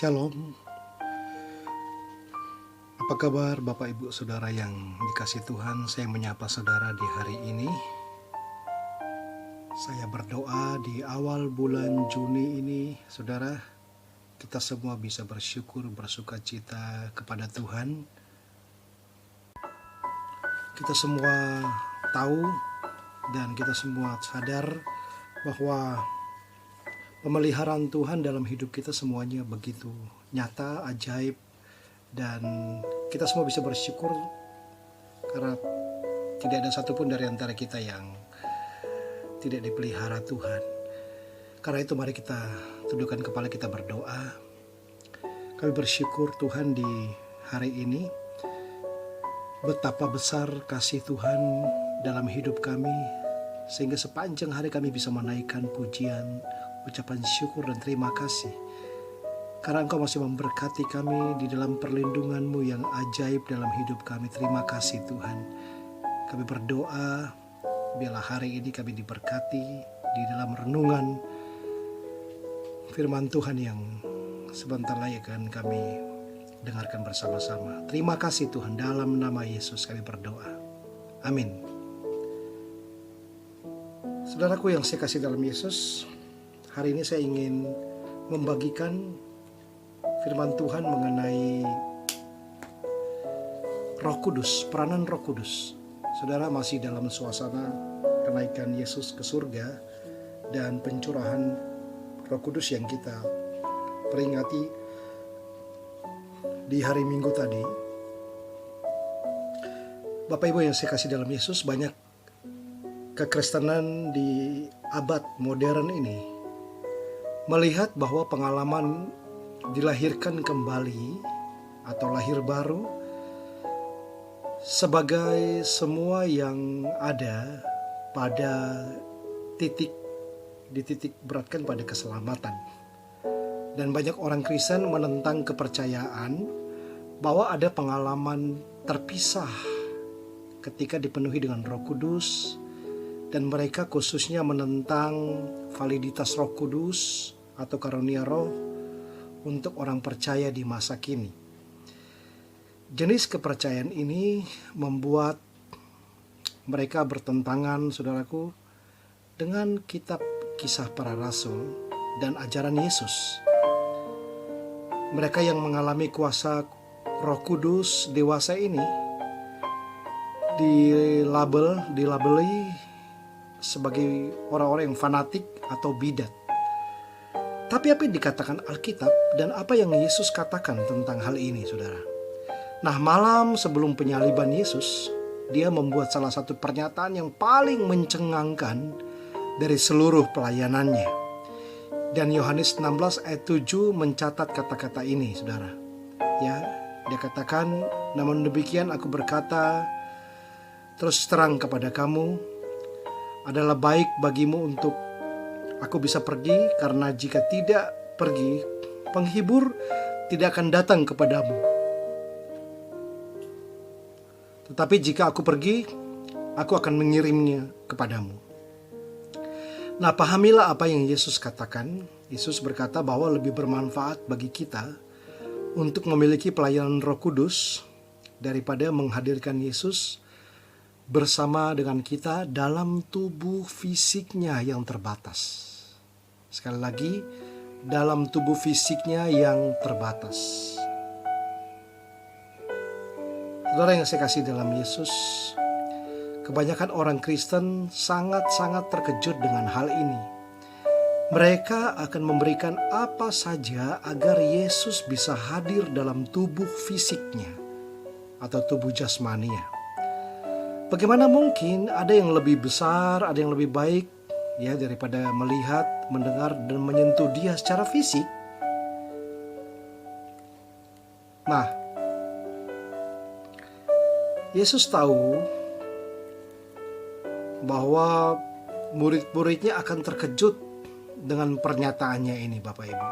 Shalom, apa kabar Bapak Ibu Saudara yang dikasihi Tuhan? Saya menyapa saudara di hari ini. Saya berdoa di awal bulan Juni ini, saudara, kita semua bisa bersyukur, bersukacita kepada Tuhan. Kita semua tahu dan kita semua sadar bahwa pemeliharaan Tuhan dalam hidup kita semuanya begitu nyata, ajaib, dan kita semua bisa bersyukur karena tidak ada satupun dari antara kita yang tidak dipelihara Tuhan. Karena itu mari kita tundukkan kepala, kita berdoa. Kami bersyukur Tuhan di hari ini, betapa besar kasih Tuhan dalam hidup kami, sehingga sepanjang hari kami bisa menaikkan pujian, ucapan syukur dan terima kasih. Karena Engkau masih memberkati kami di dalam perlindungan-Mu yang ajaib dalam hidup kami. Terima kasih Tuhan. Kami berdoa, biarlah hari ini kami diberkati di dalam renungan firman Tuhan yang sebentar lagi akan kami dengarkan bersama-sama. Terima kasih Tuhan, dalam nama Yesus kami berdoa. Amin. Saudaraku yang saya kasih dalam Yesus, hari ini saya ingin membagikan firman Tuhan mengenai Roh Kudus, peranan Roh Kudus. Saudara masih dalam suasana kenaikan Yesus ke surga dan pencurahan Roh Kudus yang kita peringati di hari Minggu tadi. Bapak Ibu yang saya kasih dalam Yesus, banyak kekristenan di abad modern ini melihat bahwa pengalaman dilahirkan kembali atau lahir baru sebagai semua yang ada pada titik beratkan pada keselamatan. Dan banyak orang Kristen menentang kepercayaan bahwa ada pengalaman terpisah ketika dipenuhi dengan Roh Kudus, dan mereka khususnya menentang validitas Roh Kudus atau karunia Roh untuk orang percaya di masa kini. Jenis kepercayaan ini membuat mereka bertentangan, saudaraku, dengan kitab Kisah Para Rasul dan ajaran Yesus. Mereka yang mengalami kuasa Roh Kudus dewasa ini dilabeli sebagai orang-orang yang fanatik atau bidat. Tapi apa yang dikatakan Alkitab dan apa yang Yesus katakan tentang hal ini, saudara? Nah, malam sebelum penyaliban Yesus, dia membuat salah satu pernyataan yang paling mencengangkan dari seluruh pelayanannya. Dan Yohanes 16 ayat 7 mencatat kata-kata ini, saudara. Ya, dia katakan, namun demikian aku berkata terus terang kepada kamu, adalah baik bagimu untuk aku bisa pergi, karena jika tidak pergi, penghibur tidak akan datang kepadamu. Tetapi jika aku pergi, aku akan mengirimnya kepadamu. Nah, pahamilah apa yang Yesus katakan. Yesus berkata bahwa lebih bermanfaat bagi kita untuk memiliki pelayanan Roh Kudus daripada menghadirkan Yesus bersama dengan kita dalam tubuh fisiknya yang terbatas. Sekali lagi, dalam tubuh fisiknya yang terbatas. Saudara yang saya kasih dalam Yesus, kebanyakan orang Kristen sangat-sangat terkejut dengan hal ini. Mereka akan memberikan apa saja agar Yesus bisa hadir dalam tubuh fisiknya atau tubuh jasmania. Bagaimana mungkin ada yang lebih besar, ada yang lebih baik ya daripada melihat, mendengar, dan menyentuh dia secara fisik? Nah, Yesus tahu bahwa murid-muridnya akan terkejut dengan pernyataannya ini, Bapak Ibu.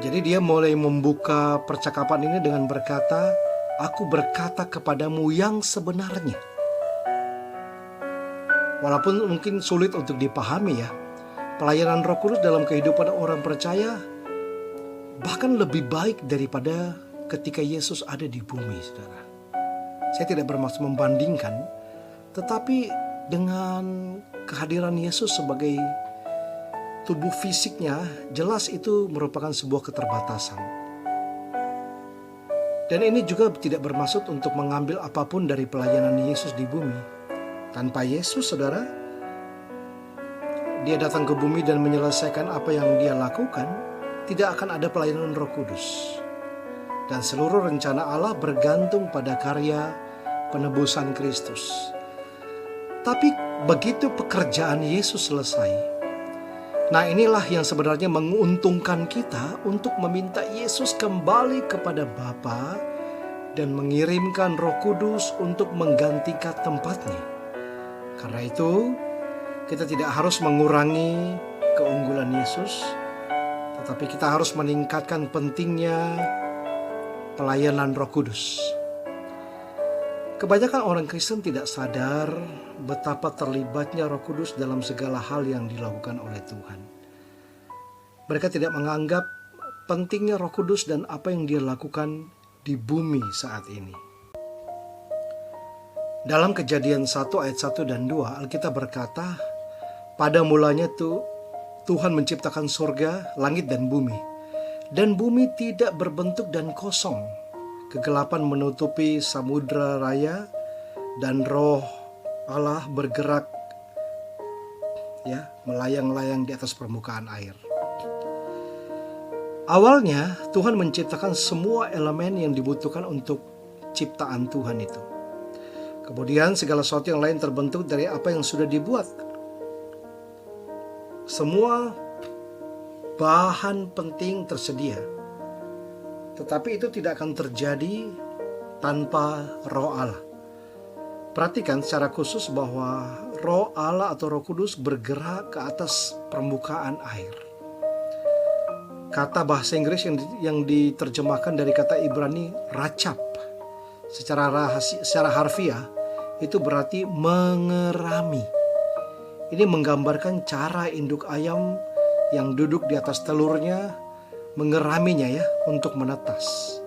Jadi dia mulai membuka percakapan ini dengan berkata, aku berkata kepadamu yang sebenarnya. Walaupun mungkin sulit untuk dipahami ya, pelayanan Roh Kudus dalam kehidupan orang percaya bahkan lebih baik daripada ketika Yesus ada di bumi, saudara. Saya tidak bermaksud membandingkan, tetapi dengan kehadiran Yesus sebagai tubuh fisiknya, jelas itu merupakan sebuah keterbatasan. Dan ini juga tidak bermaksud untuk mengambil apapun dari pelayanan Yesus di bumi. Tanpa Yesus, saudara, Dia datang ke bumi dan menyelesaikan apa yang Dia lakukan, tidak akan ada pelayanan Roh Kudus. Dan seluruh rencana Allah bergantung pada karya penebusan Kristus. Tapi begitu pekerjaan Yesus selesai, nah inilah yang sebenarnya menguntungkan kita untuk meminta Yesus kembali kepada Bapa dan mengirimkan Roh Kudus untuk menggantikan tempatnya. Karena itu, kita tidak harus mengurangi keunggulan Yesus, tetapi kita harus meningkatkan pentingnya pelayanan Roh Kudus. Kebanyakan orang Kristen tidak sadar betapa terlibatnya Roh Kudus dalam segala hal yang dilakukan oleh Tuhan. Mereka tidak menganggap pentingnya Roh Kudus dan apa yang Dia lakukan di bumi saat ini. Dalam Kejadian 1 ayat 1 dan 2, Alkitab berkata, pada mulanya Tuhan menciptakan surga, langit dan bumi. Dan bumi tidak berbentuk dan kosong. Kegelapan menutupi samudra raya dan Roh Allah bergerak melayang-layang di atas permukaan air. Awalnya Tuhan menciptakan semua elemen yang dibutuhkan untuk ciptaan Tuhan itu. Kemudian segala sesuatu yang lain terbentuk dari apa yang sudah dibuat. Semua bahan penting tersedia. Tetapi itu tidak akan terjadi tanpa Roh Allah. Perhatikan secara khusus bahwa Roh Allah atau Roh Kudus bergerak ke atas permukaan air. Kata bahasa Inggris yang diterjemahkan dari kata Ibrani racap, secara harfiah itu berarti mengerami. Ini menggambarkan cara induk ayam yang duduk di atas telurnya mengeraminya untuk menetas.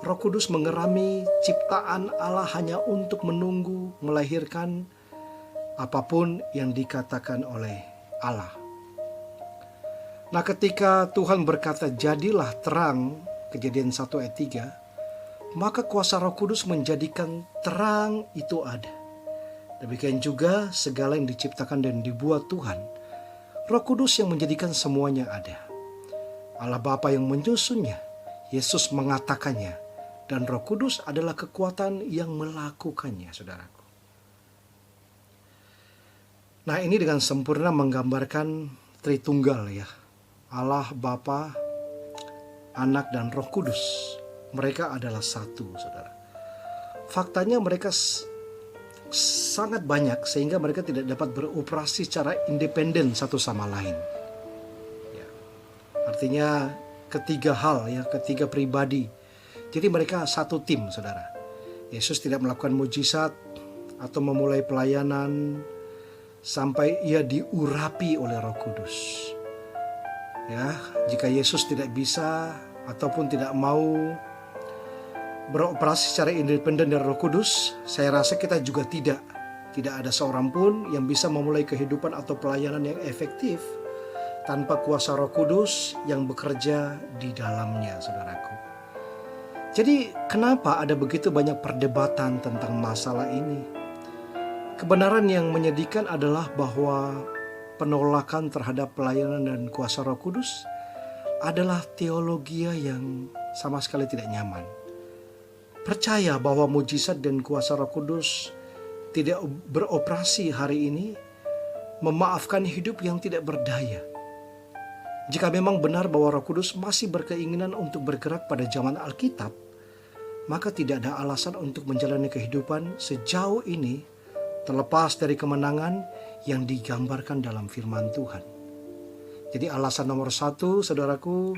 Roh Kudus mengerami ciptaan Allah hanya untuk menunggu melahirkan apapun yang dikatakan oleh Allah. Nah, ketika Tuhan berkata jadilah terang, Kejadian 1 ayat 3, maka kuasa Roh Kudus menjadikan terang itu ada. Demikian juga segala yang diciptakan dan dibuat Tuhan, Roh Kudus yang menjadikan semuanya ada. Allah Bapa yang menyusunnya, Yesus mengatakannya, dan Roh Kudus adalah kekuatan yang melakukannya, saudaraku. Nah, ini dengan sempurna menggambarkan Tritunggal Allah Bapa, Anak dan Roh Kudus. Mereka adalah satu, saudara. Faktanya mereka sangat banyak sehingga mereka tidak dapat beroperasi secara independen satu sama lain. Artinya ketiga hal ketiga pribadi. Jadi mereka satu tim, saudara. Yesus tidak melakukan mujizat atau memulai pelayanan sampai ia diurapi oleh Roh Kudus. Jika Yesus tidak bisa ataupun tidak mau beroperasi secara independen dari Roh Kudus, saya rasa kita juga tidak ada seorang pun yang bisa memulai kehidupan atau pelayanan yang efektif tanpa kuasa Roh Kudus yang bekerja di dalamnya, saudaraku. Jadi kenapa ada begitu banyak perdebatan tentang masalah ini? Kebenaran yang menyedihkan adalah bahwa penolakan terhadap pelayanan dan kuasa Roh Kudus adalah teologi yang sama sekali tidak nyaman. Percaya bahwa mujizat dan kuasa Roh Kudus tidak beroperasi hari ini, memaafkan hidup yang tidak berdaya. Jika memang benar bahwa Roh Kudus masih berkeinginan untuk bergerak pada zaman Alkitab, maka tidak ada alasan untuk menjalani kehidupan sejauh ini terlepas dari kemenangan yang digambarkan dalam firman Tuhan. Jadi alasan nomor satu, saudaraku,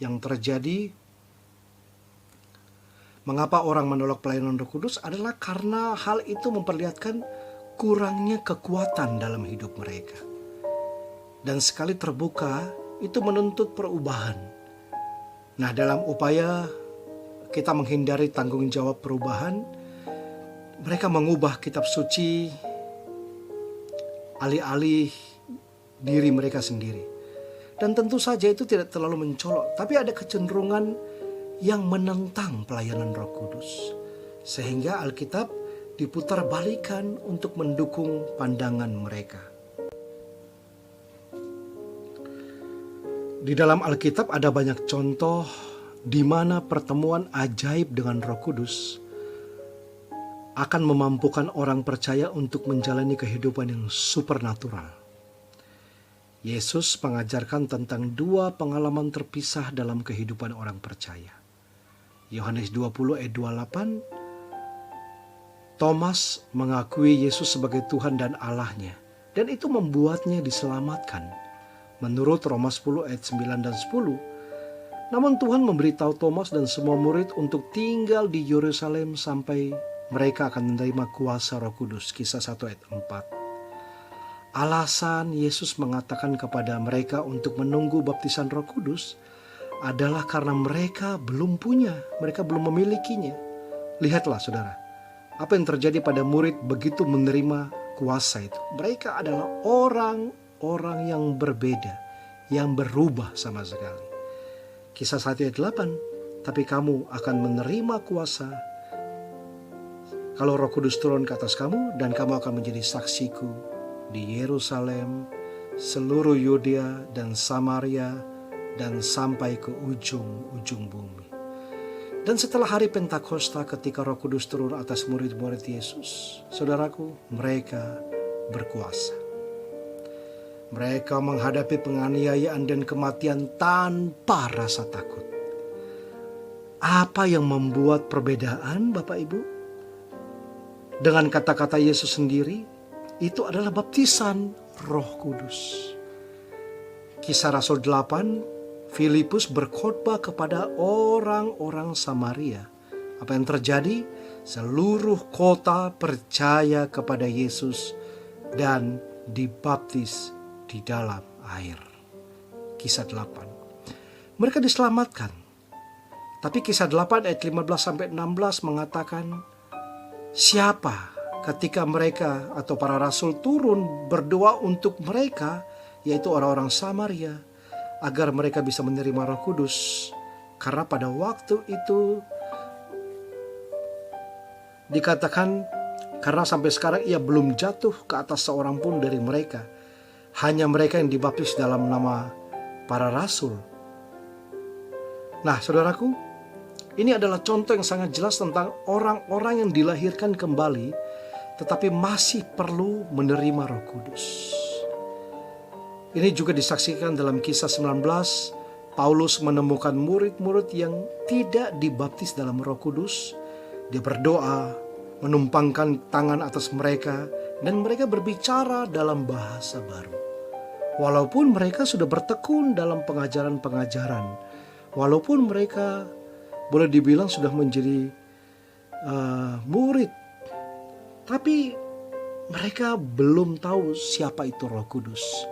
yang terjadi mengapa orang menolak pelayanan Roh Kudus adalah karena hal itu memperlihatkan kurangnya kekuatan dalam hidup mereka. dan sekali terbuka itu menuntut perubahan. Nah, dalam upaya kita menghindari tanggung jawab perubahan, mereka mengubah kitab suci alih-alih diri mereka sendiri. Dan tentu saja itu tidak terlalu mencolok, tapi ada kecenderungan yang menentang pelayanan Roh Kudus. Sehingga Alkitab diputar balikan untuk mendukung pandangan mereka. Di dalam Alkitab ada banyak contoh di mana pertemuan ajaib dengan Roh Kudus akan memampukan orang percaya untuk menjalani kehidupan yang supernatural. Yesus mengajarkan tentang dua pengalaman terpisah dalam kehidupan orang percaya. Yohanes 20 ayat 28, Thomas mengakui Yesus sebagai Tuhan dan Allahnya, dan itu membuatnya diselamatkan. Menurut Roma 10 ayat 9 dan 10, namun Tuhan memberitahu Thomas dan semua murid untuk tinggal di Yerusalem sampai mereka akan menerima kuasa Roh Kudus. Kisah 1 ayat 4. Alasan Yesus mengatakan kepada mereka untuk menunggu baptisan Roh Kudus adalah karena mereka belum punya, mereka belum memilikinya. Lihatlah saudara, apa yang terjadi pada murid begitu menerima kuasa itu. Mereka adalah orang yang berbeda, yang berubah sama sekali. Kisah 1 ayat 8, tapi kamu akan menerima kuasa kalau Roh Kudus turun ke atas kamu, dan kamu akan menjadi saksiku di Yerusalem, seluruh Yudea dan Samaria, dan sampai ke ujung-ujung bumi. Dan setelah hari Pentakosta ketika Roh Kudus turun atas murid-murid Yesus, saudaraku, mereka berkuasa. Mereka menghadapi penganiayaan dan kematian tanpa rasa takut. Apa yang membuat perbedaan, Bapak Ibu? Dengan kata-kata Yesus sendiri, itu adalah baptisan Roh Kudus. Kisah Rasul 8, Filipus berkhotbah kepada orang-orang Samaria. Apa yang terjadi? Seluruh kota percaya kepada Yesus dan dibaptis di dalam air. Kisah 8. Mereka diselamatkan. Tapi kisah 8 ayat 15-16 mengatakan, siapa ketika mereka atau para rasul turun berdoa untuk mereka, yaitu orang-orang Samaria, agar mereka bisa menerima Roh Kudus. Karena pada waktu itu dikatakan, karena sampai sekarang ia belum jatuh ke atas seorang pun dari mereka. Hanya mereka yang dibaptis dalam nama para rasul. Nah, saudaraku, ini adalah contoh yang sangat jelas tentang orang-orang yang dilahirkan kembali, tetapi masih perlu menerima Roh Kudus. Ini juga disaksikan dalam kisah 19, Paulus menemukan murid-murid yang tidak dibaptis dalam Roh Kudus. Dia berdoa, menumpangkan tangan atas mereka, dan mereka berbicara dalam bahasa baru. Walaupun mereka sudah bertekun dalam pengajaran-pengajaran, walaupun mereka boleh dibilang sudah menjadi murid, tapi mereka belum tahu siapa itu Roh Kudus.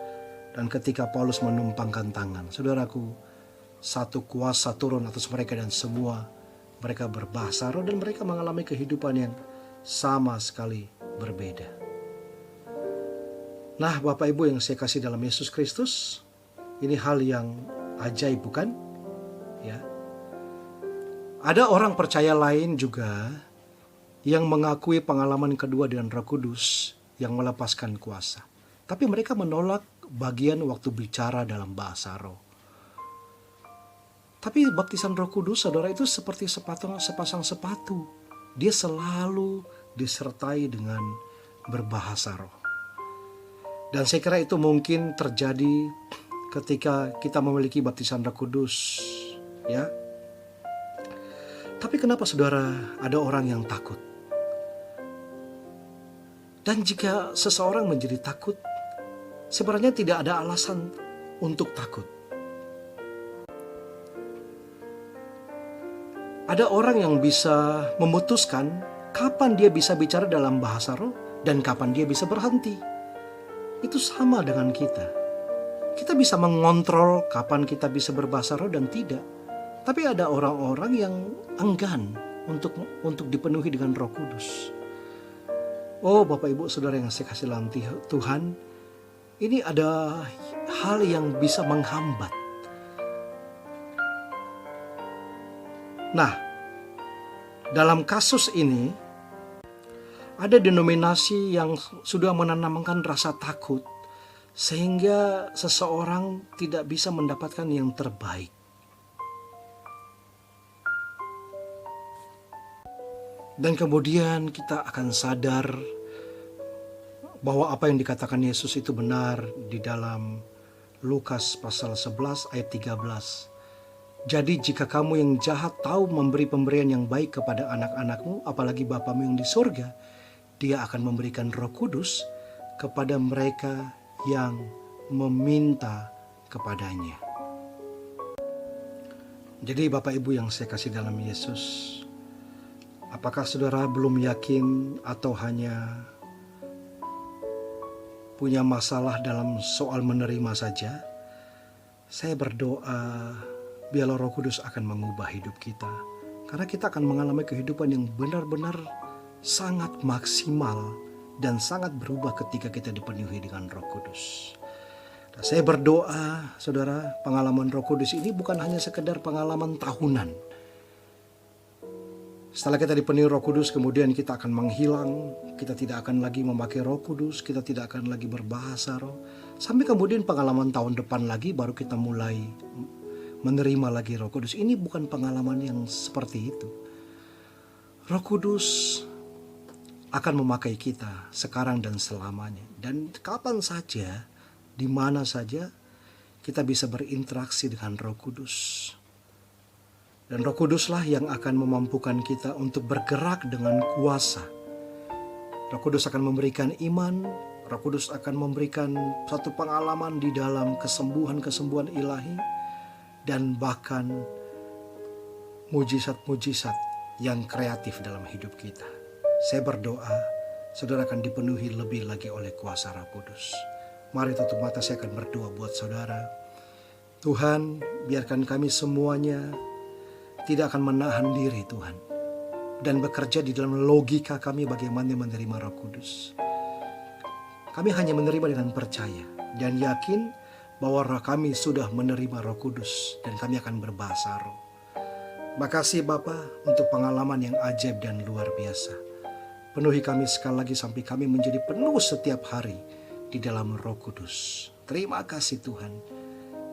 Dan ketika Paulus menumpangkan tangan, saudaraku, satu kuasa turun atas mereka dan semua mereka berbahasa roh dan mereka mengalami kehidupan yang sama sekali berbeda. Nah, Bapak Ibu yang saya kasih dalam Yesus Kristus, ini hal yang ajaib, bukan? Ya. Ada orang percaya lain juga yang mengakui pengalaman kedua dengan Roh Kudus yang melepaskan kuasa. Tapi mereka menolak bagian waktu bicara dalam bahasa roh. Tapi baptisan Roh Kudus, saudara, itu seperti sepasang sepatu. Dia selalu disertai dengan berbahasa roh. Dan saya kira itu mungkin terjadi ketika kita memiliki baptisan Roh Kudus, ya. Tapi kenapa saudara ada orang yang takut? Dan jika seseorang menjadi takut, sebenarnya tidak ada alasan untuk takut. Ada orang yang bisa memutuskan kapan dia bisa bicara dalam bahasa roh dan kapan dia bisa berhenti. Itu sama dengan kita. Kita bisa mengontrol kapan kita bisa berbahasa roh dan tidak. Tapi ada orang-orang yang enggan untuk dipenuhi dengan Roh Kudus. Oh Bapak Ibu Saudara yang saya kasih dalam Tuhan, ini ada hal yang bisa menghambat. Nah, dalam kasus ini ada denominasi yang sudah menanamkan rasa takut sehingga seseorang tidak bisa mendapatkan yang terbaik. Dan kemudian kita akan sadar bahwa apa yang dikatakan Yesus itu benar di dalam Lukas pasal 11 ayat 13. Jadi jika kamu yang jahat tahu memberi pemberian yang baik kepada anak-anakmu, apalagi Bapamu yang di surga, Dia akan memberikan Roh Kudus kepada mereka yang meminta kepadanya. Jadi Bapak Ibu yang saya kasih dalam Yesus, apakah saudara belum yakin atau hanya punya masalah dalam soal menerima saja? Saya berdoa biarlah Roh Kudus akan mengubah hidup kita. Karena kita akan mengalami kehidupan yang benar-benar sangat maksimal dan sangat berubah ketika kita dipenuhi dengan Roh Kudus. Nah, saya berdoa, saudara, pengalaman Roh Kudus ini bukan hanya sekedar pengalaman tahunan. Setelah kita dipenuhi Roh Kudus, kemudian kita akan menghilang. Kita tidak akan lagi memakai Roh Kudus, kita tidak akan lagi berbahasa roh. Sampai kemudian pengalaman tahun depan lagi baru kita mulai menerima lagi Roh Kudus. Ini bukan pengalaman yang seperti itu. Roh Kudus akan memakai kita sekarang dan selamanya. Dan kapan saja, di mana saja, kita bisa berinteraksi dengan Roh Kudus. Dan Roh Kuduslah yang akan memampukan kita untuk bergerak dengan kuasa. Roh Kudus akan memberikan iman, Roh Kudus akan memberikan satu pengalaman di dalam kesembuhan-kesembuhan ilahi, dan bahkan mujizat-mujizat yang kreatif dalam hidup kita. Saya berdoa, saudara akan dipenuhi lebih lagi oleh kuasa Roh Kudus. Mari tutup mata, saya akan berdoa buat saudara. Tuhan, biarkan kami semuanya tidak akan menahan diri Tuhan, dan bekerja di dalam logika kami bagaimana menerima Roh Kudus. Kami hanya menerima dengan percaya dan yakin bahwa kami sudah menerima Roh Kudus dan kami akan berbahasa roh. Makasih Bapa untuk pengalaman yang ajaib dan luar biasa. Penuhi kami sekali lagi sampai kami menjadi penuh setiap hari di dalam Roh Kudus. Terima kasih Tuhan.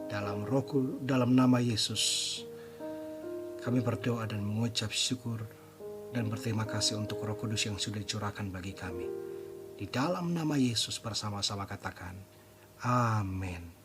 Dalam nama Yesus kami berdoa dan mengucap syukur dan berterima kasih untuk Roh Kudus yang sudah dicurahkan bagi kami. Di dalam nama Yesus bersama-sama katakan, amin.